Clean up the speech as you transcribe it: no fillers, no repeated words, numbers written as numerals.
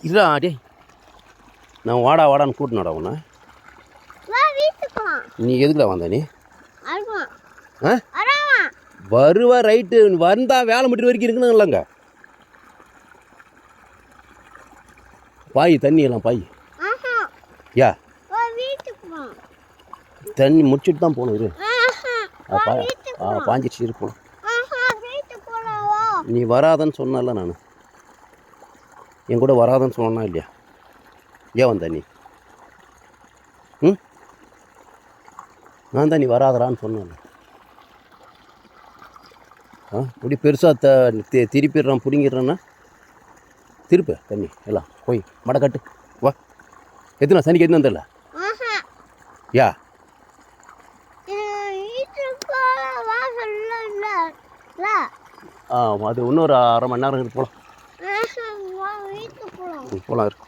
இல்லை டேய், நான் வாடா வாடான்னு கூட்டினடா உன்னை. நீ எதுக்குடா வந்த நீ? வருவா ரைட்டு, வந்தா வேலை மட்டும் வரைக்கும் இருக்கணும் இல்லைங்க. பாய் தண்ணி எல்லாம் பாய். யா தண்ணி முடிச்சுட்டு தான் போகணும். இரு பாஞ்சிடுச்சு இருப்போம். நீ வராதன்னு சொன்னல, நான் என் கூட வராதன்னு சொன்னா இல்லையா? ஏன் வந்த நீ? நான் தான் நீ வராதரான்னு சொன்னேன். இப்படி பெருசாக திருப்பிடுறான் பிடிங்கிடுறான்னா திருப்பு தண்ணி எல்லாம் போய் மடை கட்டு. வா எத்தனை சனிக்கு எத்தனை வந்துடல? யா அது இன்னொரு அரை மணி நேரம் இருக்கு. போகலாம் இருக்கு.